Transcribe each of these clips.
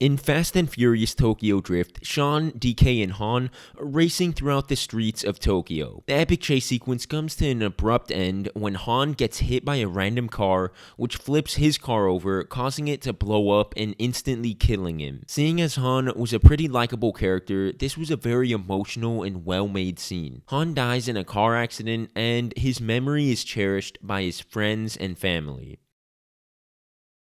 In Fast and Furious Tokyo Drift, Sean, DK, and Han are racing throughout the streets of Tokyo. The epic chase sequence comes to an abrupt end when Han gets hit by a random car, which flips his car over, causing it to blow up and instantly killing him. Seeing as Han was a pretty likable character, this was a very emotional and well-made scene. Han dies in a car accident, and his memory is cherished by his friends and family.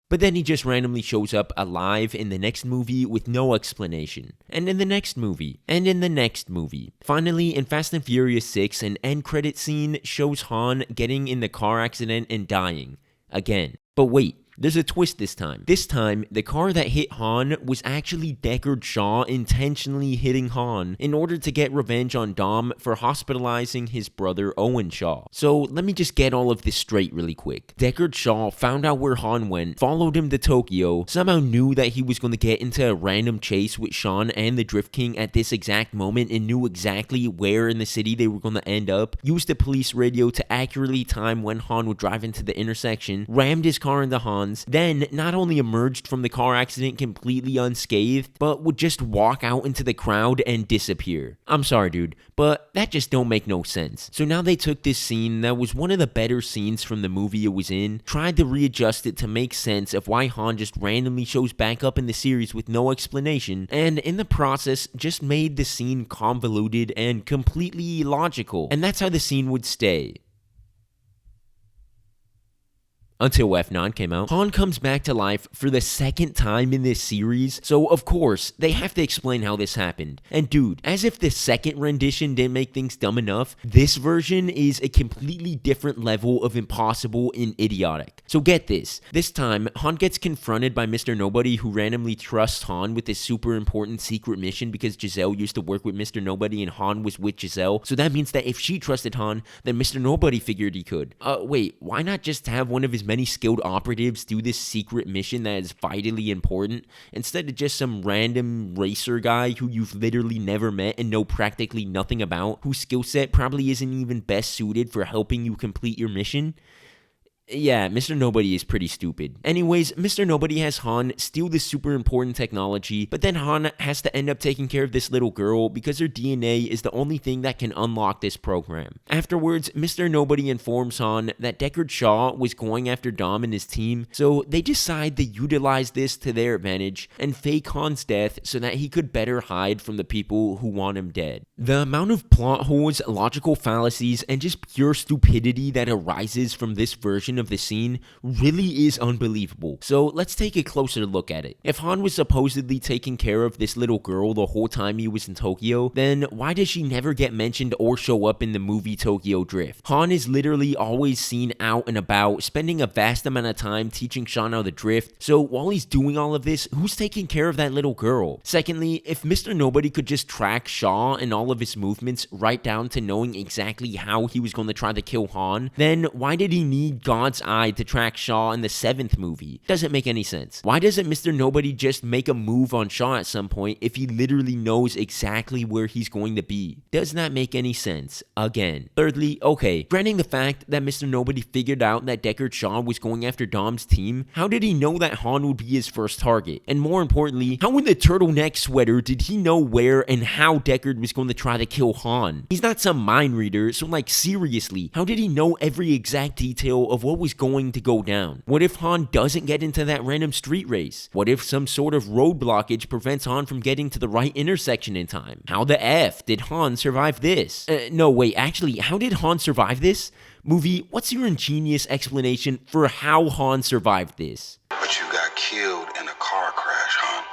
But then he just randomly shows up alive in the next movie with no explanation. And in the next movie. And in the next movie. Finally, in Fast and Furious 6, an end credit scene shows Han getting in the car accident and dying. Again. But wait. There's a twist this time. This time, the car that hit Han was actually Deckard Shaw intentionally hitting Han in order to get revenge on Dom for hospitalizing his brother Owen Shaw. So let me just get all of this straight really quick. Deckard Shaw found out where Han went, followed him to Tokyo, somehow knew that he was going to get into a random chase with Sean and the Drift King at this exact moment and knew exactly where in the city they were going to end up, used the police radio to accurately time when Han would drive into the intersection, rammed his car into Han, then not only emerged from the car accident completely unscathed, but would just walk out into the crowd and disappear. I'm sorry, dude, but that just don't make no sense. So now they took this scene that was one of the better scenes from the movie it was in, tried to readjust it to make sense of why Han just randomly shows back up in the series with no explanation, and in the process just made the scene convoluted and completely illogical. And that's how the scene would stay. Until F9 came out. Han comes back to life for the second time in this series, so of course, they have to explain how this happened. And dude, as if the second rendition didn't make things dumb enough, this version is a completely different level of impossible and idiotic. So get this. This time, Han gets confronted by Mr. Nobody, who randomly trusts Han with this super important secret mission because Giselle used to work with Mr. Nobody and Han was with Giselle. So that means that if she trusted Han, then Mr. Nobody figured he could. Wait, why not just have one of his many skilled operatives do this secret mission that is vitally important instead of just some random racer guy who you've literally never met and know practically nothing about, whose skill set probably isn't even best suited for helping you complete your mission? Yeah, Mr. Nobody is pretty stupid. Anyways, Mr. Nobody has Han steal this super important technology, but then Han has to end up taking care of this little girl because her DNA is the only thing that can unlock this program. Afterwards, Mr. Nobody informs Han that Deckard Shaw was going after Dom and his team, so they decide to utilize this to their advantage and fake Han's death so that he could better hide from the people who want him dead. The amount of plot holes, logical fallacies, and just pure stupidity that arises from this version of the scene really is unbelievable. So let's take a closer look at it. If Han was supposedly taking care of this little girl the whole time he was in Tokyo, then why does she never get mentioned or show up in the movie Tokyo Drift? Han is literally always seen out and about, spending a vast amount of time teaching Sean how to drift. So while he's doing all of this, who's taking care of that little girl? Secondly, if Mr. Nobody could just track Shaw and all of his movements right down to knowing exactly how he was going to try to kill Han, then why did he need God's eye to track Shaw in the 7th movie? Doesn't make any sense. Why doesn't Mr. Nobody just make a move on Shaw at some point if he literally knows exactly where he's going to be? Does not make any sense. Again. Thirdly, okay, granting the fact that Mr. Nobody figured out that Deckard Shaw was going after Dom's team, how did he know that Han would be his first target? And more importantly, how in the turtleneck sweater did he know where and how Deckard was going to try to kill Han? He's not some mind reader, so like seriously, how did he know every exact detail of what was going to go down? What if Han doesn't get into that random street race? What if some sort of road blockage prevents Han from getting to the right intersection in time? How the F did Han survive this? No, wait, actually, how did Han survive this? Movie, what's your ingenious explanation for how Han survived this? But you got killed in a car crash, Han.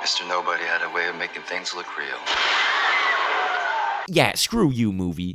Mr. Nobody had a way of making things look real. Yeah, screw you, movie.